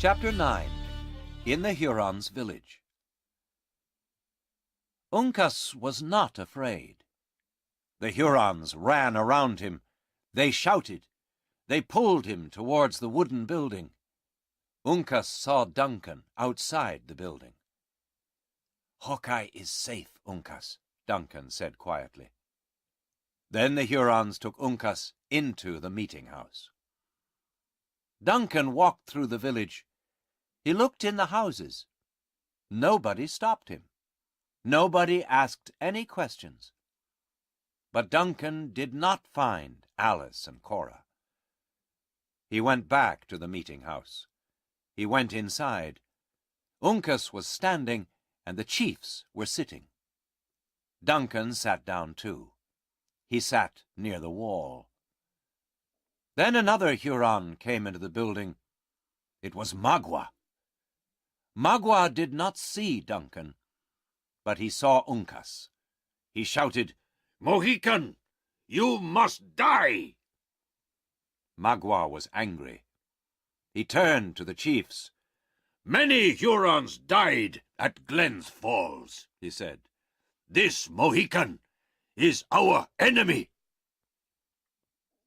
Chapter 9. In the Hurons' Village. Uncas was not afraid. The Hurons ran around him. They shouted. They pulled him towards the wooden building. Uncas saw Duncan outside the building. "Hawkeye is safe, Uncas," Duncan said quietly. Then the Hurons took Uncas into the meeting house. Duncan walked through the village. He looked in the houses. Nobody stopped him. Nobody asked any questions. But Duncan did not find Alice and Cora. He went back to the meeting house. He went inside. Uncas was standing, and the chiefs were sitting. Duncan sat down too. He sat near the wall. Then another Huron came into the building. It was Magua. Magua did not see Duncan, but he saw Uncas. He shouted, "Mohican, you must die!" Magua was angry. He turned to the chiefs. "Many Hurons died at Glens Falls," he said. "This Mohican is our enemy."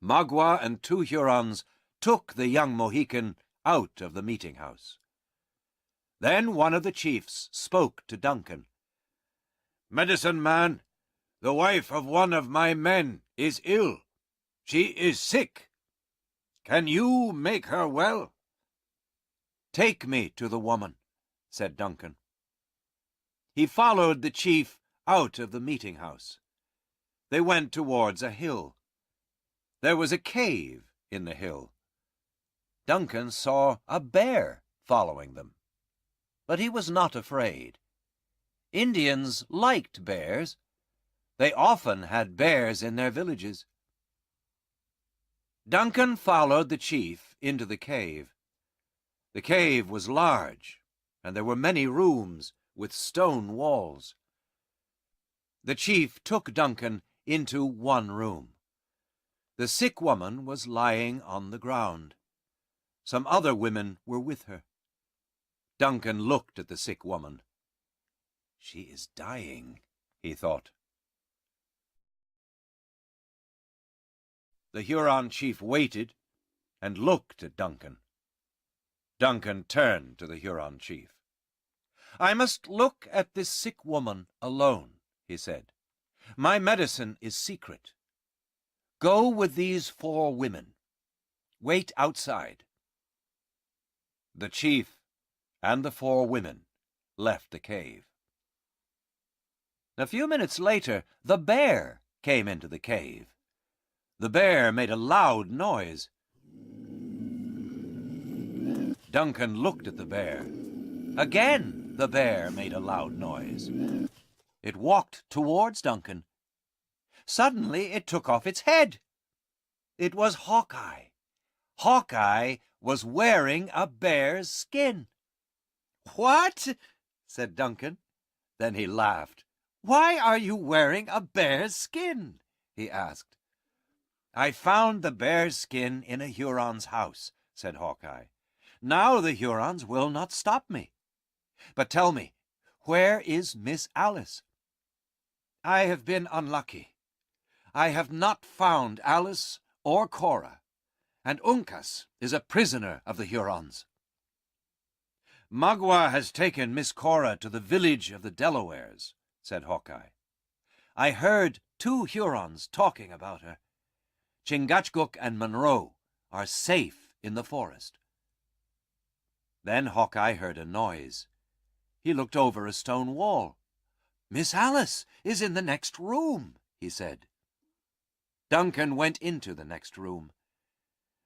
Magua and 2 Hurons took the young Mohican out of the meeting house. Then one of the chiefs spoke to Duncan. "Medicine man, the wife of one of my men is ill. She is sick. Can you make her well?" "Take me to the woman," said Duncan. He followed the chief out of the meeting house. They went towards a hill. There was a cave in the hill. Duncan saw a bear following them. But he was not afraid. Indians liked bears. They often had bears in their villages. Duncan followed the chief into the cave. The cave was large, and there were many rooms with stone walls. The chief took Duncan into one room. The sick woman was lying on the ground. Some other women were with her. Duncan looked at the sick woman. "She is dying," he thought. The Huron chief waited and looked at Duncan. Duncan turned to the Huron chief. "I must look at this sick woman alone," he said. "My medicine is secret. Go with these 4 women. Wait outside." The chief and the 4 women left the cave. A few minutes later, the bear came into the cave. The bear made a loud noise. Duncan looked at the bear. Again, the bear made a loud noise. It walked towards Duncan. Suddenly, it took off its head. It was Hawkeye. Hawkeye was wearing a bear's skin. "What?" said Duncan. Then he laughed. "Why are you wearing a bear's skin?" he asked. "I found the bear's skin in a Huron's house," said Hawkeye. "Now the Hurons will not stop me. But tell me, where is Miss Alice?" "I have been unlucky. I have not found Alice or Cora, and Uncas is a prisoner of the Hurons." "Magua has taken Miss Cora to the village of the Delawares," said Hawkeye. "I heard 2 Hurons talking about her. Chingachgook and Monroe are safe in the forest." Then Hawkeye heard a noise. He looked over a stone wall. "Miss Alice is in the next room," he said. Duncan went into the next room.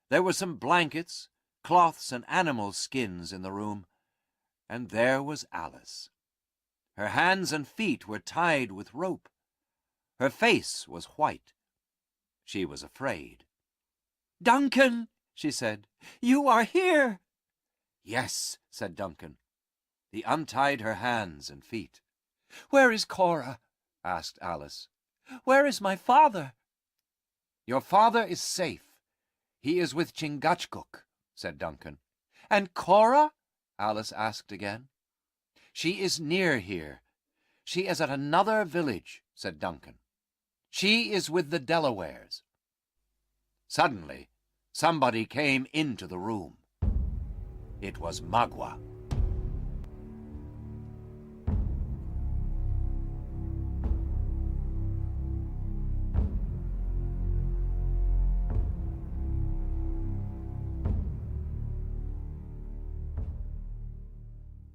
There were some blankets, cloths, and animal skins in the room. And there was Alice. Her hands and feet were tied with rope. Her face was white. She was afraid. "Duncan," she said, "you are here." "Yes," said Duncan. He untied her hands and feet. "Where is Cora?" asked Alice. "Where is my father?" "Your father is safe. He is with Chingachgook," said Duncan. "And Cora?" Alice asked again. "She is near here. She is at another village," said Duncan. "She is with the Delawares." Suddenly, somebody came into the room. It was Magua.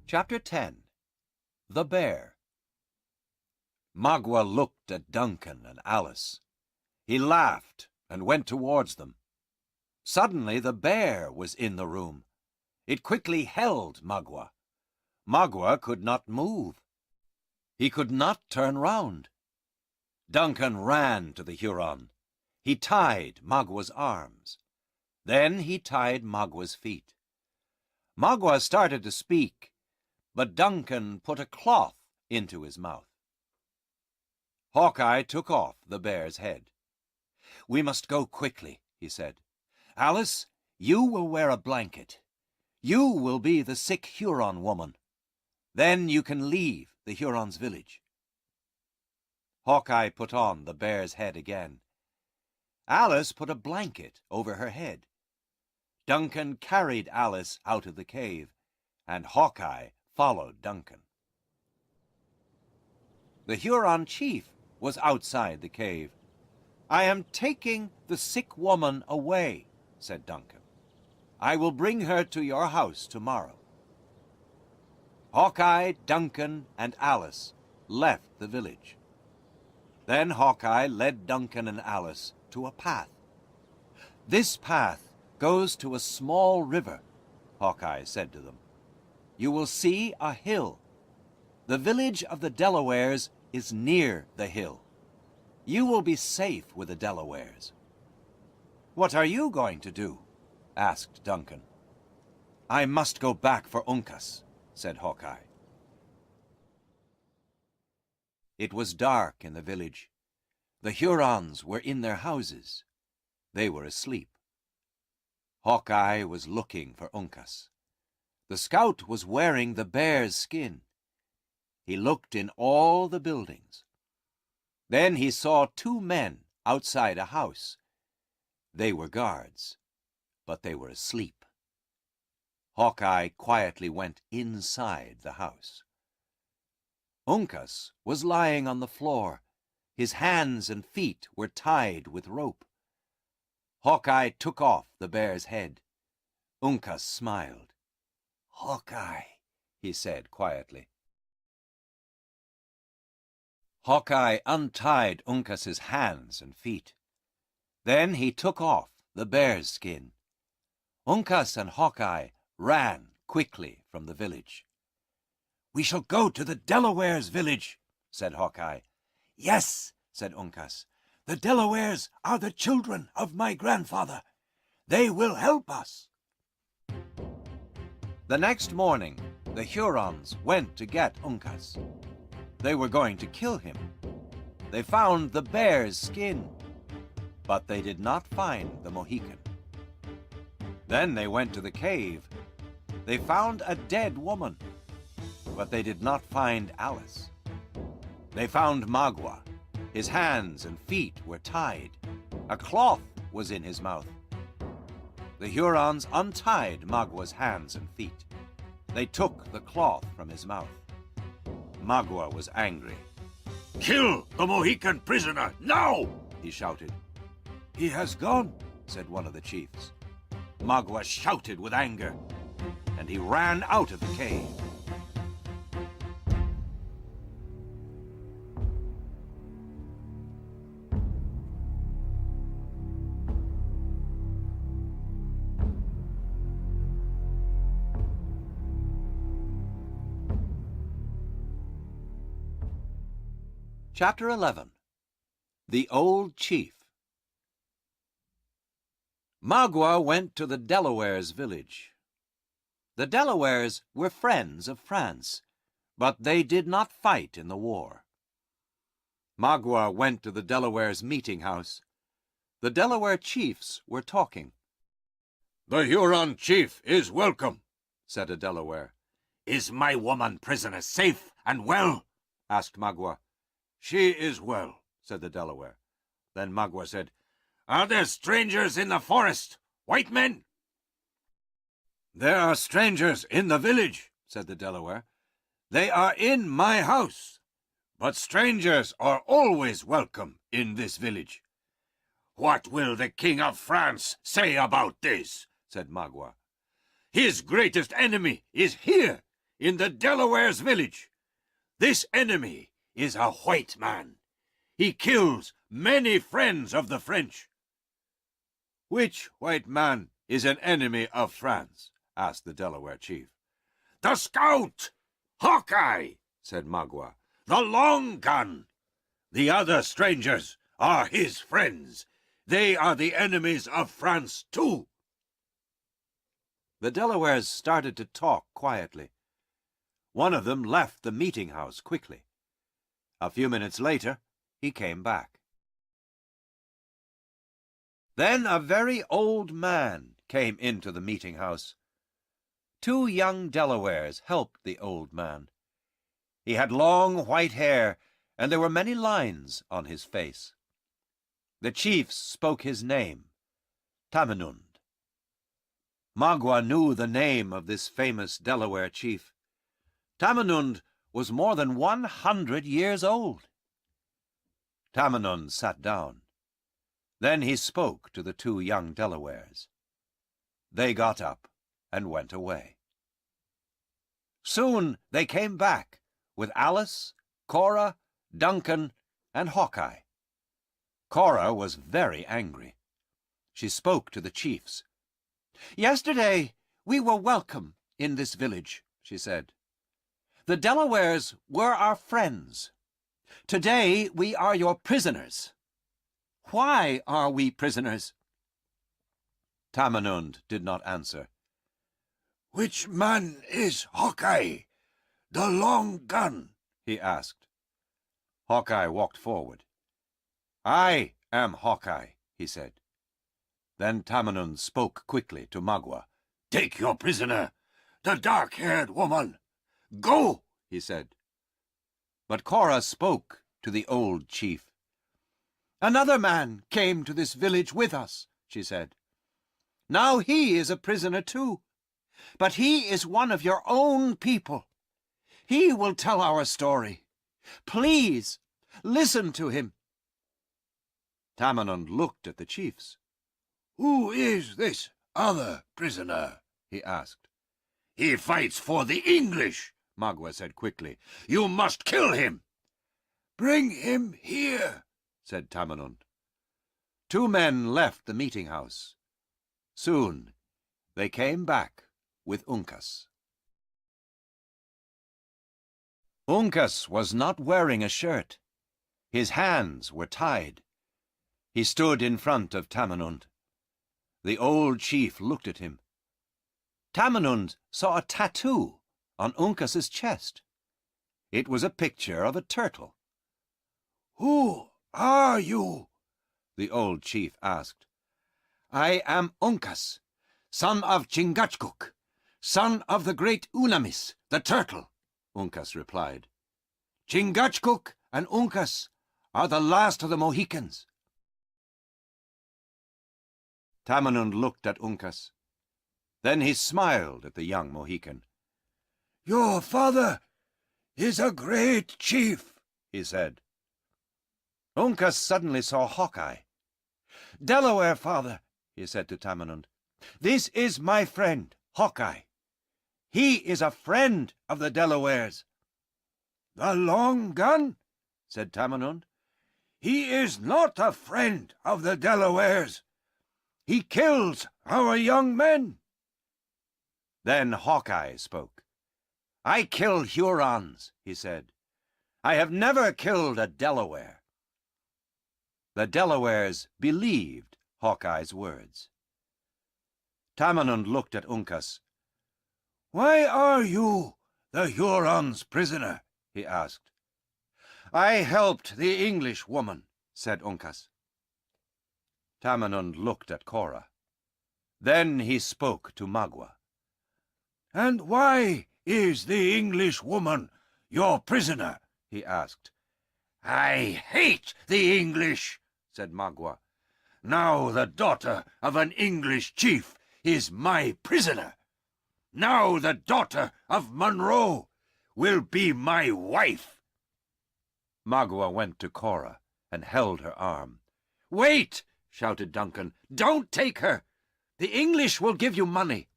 Chapter 10. The Bear. Magua looked at Duncan and Alice. He laughed and went towards them. Suddenly the bear was in the room. It quickly held Magua. Magua could not move. He could not turn round. Duncan ran to the Huron. He tied Magua's arms. Then he tied Magua's feet. Magua started to speak, but Duncan put a cloth into his mouth. Hawkeye took off the bear's head. "We must go quickly," he said. "Alice, you will wear a blanket. You will be the sick Huron woman. Then you can leave the Huron's village." Hawkeye put on the bear's head again. Alice put a blanket over her head. Duncan carried Alice out of the cave, and Hawkeye followed Duncan. The Huron chief was outside the cave. "I am taking the sick woman away," said Duncan. "I will bring her to your house tomorrow." Hawkeye, Duncan, and Alice left the village. Then Hawkeye led Duncan and Alice to a path. "This path goes to a small river," Hawkeye said to them. "You will see a hill. The village of the Delawares is near the hill. You will be safe with the Delawares." "What are you going to do?" asked Duncan. "I must go back for Uncas," said Hawkeye. It was dark in the village. The Hurons were in their houses. They were asleep. Hawkeye was looking for Uncas. The scout was wearing the bear's skin. He looked in all the buildings. Then he saw 2 men outside a house. They were guards, but they were asleep. Hawkeye quietly went inside the house. Uncas was lying on the floor. His hands and feet were tied with rope. Hawkeye took off the bear's head. Uncas smiled. "Hawkeye," he said quietly. Hawkeye untied Uncas's hands and feet. Then he took off the bear's skin. Uncas and Hawkeye ran quickly from the village. "We shall go to the Delawares' village," said Hawkeye. "Yes," said Uncas. "The Delawares are the children of my grandfather. They will help us." The next morning, the Hurons went to get Uncas. They were going to kill him. They found the bear's skin, but they did not find the Mohican. Then they went to the cave. They found a dead woman, but they did not find Alice. They found Magua. His hands and feet were tied. A cloth was in his mouth. The Hurons untied Magua's hands and feet. They took the cloth from his mouth. Magua was angry. "Kill the Mohican prisoner, now!" he shouted. "He has gone," said one of the chiefs. Magua shouted with anger, and he ran out of the cave. Chapter 11. The Old Chief. Magua went to the Delawares' village. The Delawares were friends of France, but they did not fight in the war. Magua went to the Delawares' meeting house. The Delaware chiefs were talking. "The Huron chief is welcome," said a Delaware. "Is my woman prisoner safe and well?" asked Magua. "She is well," said the Delaware. Then Magua said, "Are there strangers in the forest? White men?" "There are strangers in the village," said the Delaware. "They are in my house. But strangers are always welcome in this village." "What will the King of France say about this?" said Magua. "His greatest enemy is here, in the Delawares' village. This enemy is a white man. He kills many friends of the French." "Which white man is an enemy of France?" asked the Delaware chief. "The scout, Hawkeye," said Magua. "The long gun. The other strangers are his friends. They are the enemies of France, too." The Delawares started to talk quietly. One of them left the meeting house quickly. A few minutes later, he came back. Then a very old man came into the meeting house. Two young Delawares helped the old man. He had long white hair, and there were many lines on his face. The chiefs spoke his name, Tamenund. Magua knew the name of this famous Delaware chief. Tamenund was more than 100 years old. Tamenund sat down. Then he spoke to the two young Delawares. They got up and went away. Soon they came back with Alice, Cora, Duncan, and Hawkeye. Cora was very angry. She spoke to the chiefs. "Yesterday we were welcome in this village," she said. "The Delawares were our friends. Today we are your prisoners. Why are we prisoners?" Tamenund did not answer. "Which man is Hawkeye, the long gun?" he asked. Hawkeye walked forward. "I am Hawkeye," he said. Then Tamenund spoke quickly to Magua. "Take your prisoner, the dark-haired woman. Go," he said. But Cora spoke to the old chief. "Another man came to this village with us," she said. "Now he is a prisoner too, but he is one of your own people. He will tell our story. Please, listen to him." Tamenund looked at the chiefs. "Who is this other prisoner?" he asked. "He fights for the English," Magua said quickly. "You must kill him." "Bring him here," said Tamenund. Two men left the meeting house. Soon they came back with Uncas. Uncas was not wearing a shirt. His hands were tied. He stood in front of Tamenund. The old chief looked at him. Tamenund saw a tattoo on Uncas's chest. It was a picture of a turtle. "Who are you?" the old chief asked. "I am Uncas, son of Chingachgook, son of the great Unamis, the turtle," Uncas replied. "Chingachgook and Uncas are the last of the Mohicans." Tamenund looked at Uncas. Then he smiled at the young Mohican. "Your father is a great chief," he said. Uncas suddenly saw Hawkeye. "Delaware father," he said to Tamenund, "this is my friend, Hawkeye. He is a friend of the Delawares." "The long gun?" said Tamenund. "He is not a friend of the Delawares. He kills our young men." Then Hawkeye spoke. "I kill Hurons," he said. "I have never killed a Delaware." The Delawares believed Hawkeye's words. Tamenund looked at Uncas. "Why are you the Hurons' prisoner?" he asked. "I helped the English woman," said Uncas. Tamenund looked at Cora. Then he spoke to Magua. "And why "Is the English woman your prisoner?" he asked. "I hate the English," said Magua. "Now the daughter of an English chief is my prisoner. Now the daughter of Monroe will be my wife." Magua went to Cora and held her arm. "Wait!" shouted Duncan. "Don't take her. The English will give you money."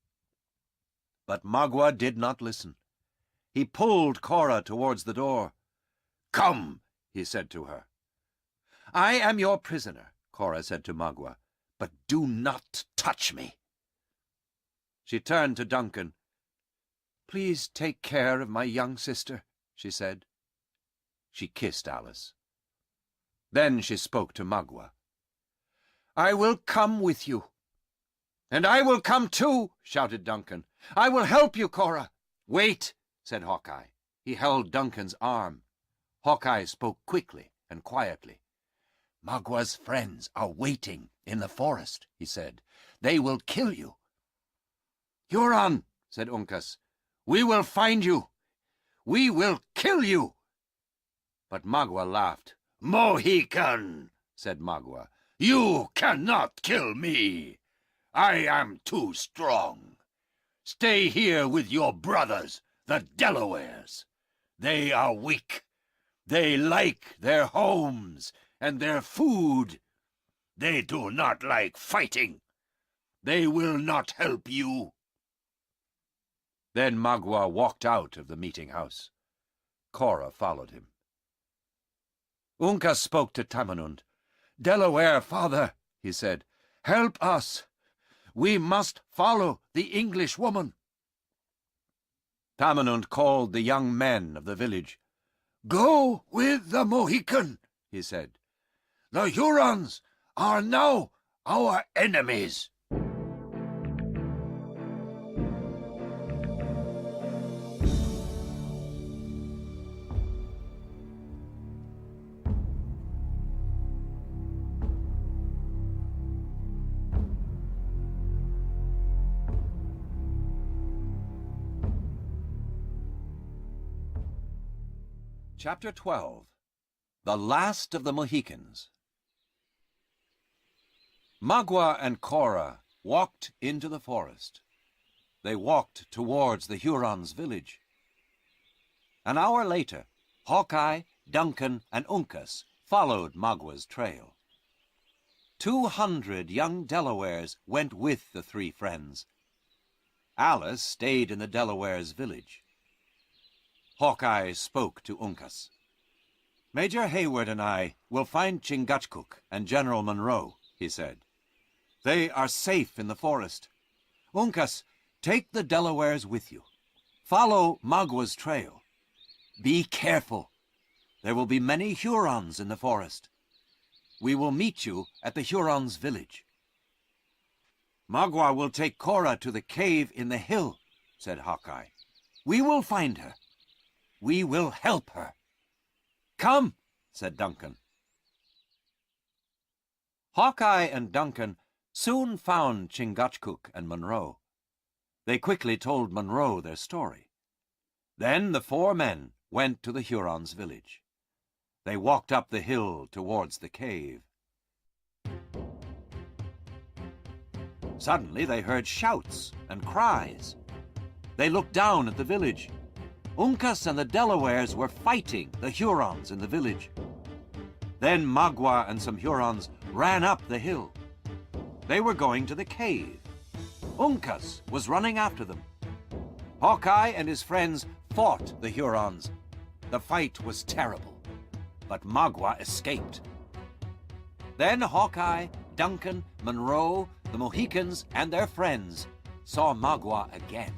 But Magua did not listen. He pulled Cora towards the door. "Come," he said to her. "I am your prisoner," Cora said to Magua, "but do not touch me." She turned to Duncan. "Please take care of my young sister," she said. She kissed Alice. Then she spoke to Magua. "I will come with you." "And I will come too," shouted Duncan. "I will help you, Cora." "Wait," said Hawkeye. He held Duncan's arm. Hawkeye spoke quickly and quietly. "Magua's friends are waiting in the forest," he said. "They will kill you." "Huron," said Uncas, "we will find you. We will kill you." But Magua laughed. "Mohican," said Magua, "you cannot kill me. I am too strong. Stay here with your brothers, the Delawares. They are weak. They like their homes and their food. They do not like fighting. They will not help you." Then Magua walked out of the meeting house. Cora followed him. Uncas spoke to Tamenund. "Delaware father," he said, "help us. We must follow the English woman." Tamenund called the young men of the village. "Go with the Mohican," he said. "The Hurons are now our enemies." Chapter 12. The Last of the Mohicans. Magua and Cora walked into the forest. They walked towards the Hurons' village. An hour later, Hawkeye, Duncan, and Uncas followed Magua's trail. 200 young Delawares went with the three friends. Alice stayed in the Delawares' village. Hawkeye spoke to Uncas. "Major Hayward and I will find Chingachgook and General Monroe," he said. "They are safe in the forest. Uncas, take the Delawares with you. Follow Magua's trail. Be careful. There will be many Hurons in the forest. We will meet you at the Hurons' village." "Magua will take Cora to the cave in the hill," said Hawkeye. "We will find her. We will help her." "Come," said Duncan. Hawkeye and Duncan soon found Chingachgook and Monroe. They quickly told Monroe their story. Then the four men went to the Hurons' village. They walked up the hill towards the cave. Suddenly they heard shouts and cries. They looked down at the village. Uncas and the Delawares were fighting the Hurons in the village. Then Magua and some Hurons ran up the hill. They were going to the cave. Uncas was running after them. Hawkeye and his friends fought the Hurons. The fight was terrible, but Magua escaped. Then Hawkeye, Duncan, Monroe, the Mohicans, and their friends saw Magua again.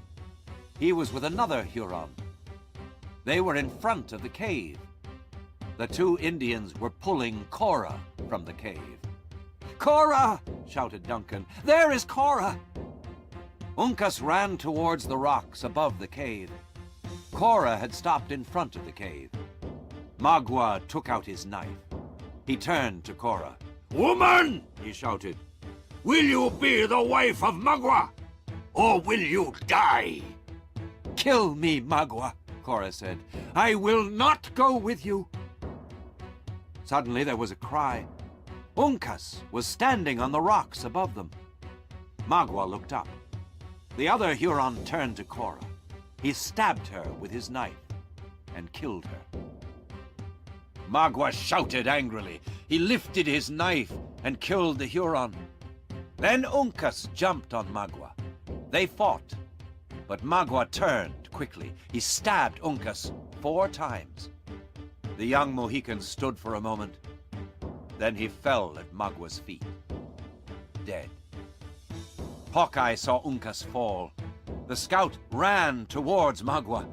He was with another Huron. They were in front of the cave. The two Indians were pulling Cora from the cave. "Cora!" shouted Duncan. "There is Cora!" Uncas ran towards the rocks above the cave. Cora had stopped in front of the cave. Magua took out his knife. He turned to Cora. "Woman!" he shouted. "Will you be the wife of Magua, or will you die? Kill me, Magua, Cora said. I will not go with you. Suddenly there was a cry. Uncas was standing on the rocks above them. Magua looked up. The other Huron turned to Cora. He stabbed her with his knife and killed her. Magua shouted angrily. He lifted his knife and killed the Huron. Then Uncas jumped on Magua. They fought, but Magua turned quickly. He stabbed Uncas 4 times. The young Mohican stood for a moment. Then he fell at Magua's feet, dead. Hawkeye saw Uncas fall. The scout ran towards Magua.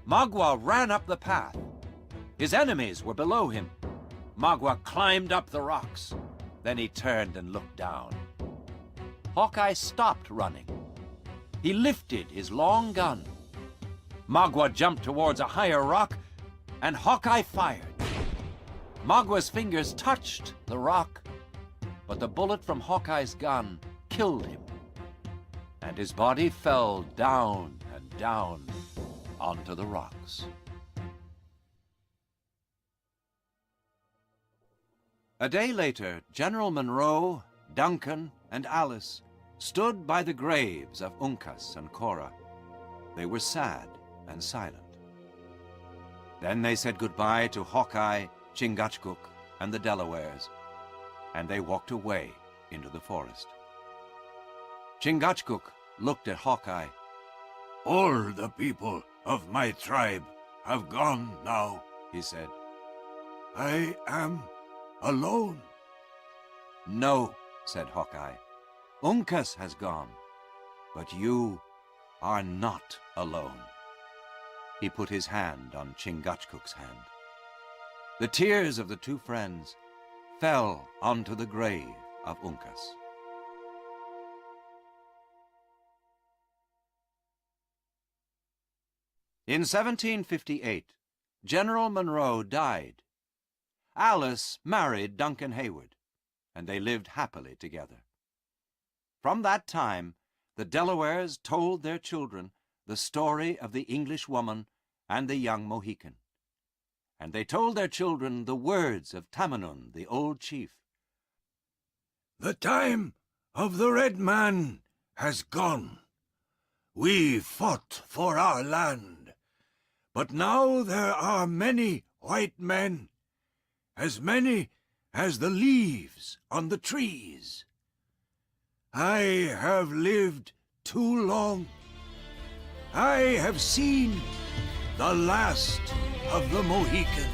Magua ran up the path. His enemies were below him. Magua climbed up the rocks. Then he turned and looked down. Hawkeye stopped running. He lifted his long gun. Magua jumped towards a higher rock, and Hawkeye fired. Magua's fingers touched the rock, but the bullet from Hawkeye's gun killed him, and his body fell down and down onto the rocks. A day later, General Monroe, Duncan, and Alice stood by the graves of Uncas and Cora. They were sad and silent. Then they said goodbye to Hawkeye, Chingachgook, and the Delawares, and they walked away into the forest. Chingachgook looked at Hawkeye. All the people of my tribe have gone now, he said. I am alone. No, said Hawkeye. Uncas has gone, but you are not alone. He put his hand on Chingachgook's hand. The tears of the 2 friends fell onto the grave of Uncas. In 1758, General Monroe died. Alice married Duncan Hayward, and they lived happily together. From that time, the Delawares told their children the story of the English woman and the young Mohican. And they told their children the words of Tamenund, the old chief. The time of the red man has gone. We fought for our land, but now there are many white men, as many as the leaves on the trees. I have lived too long. I have seen the last of the Mohicans.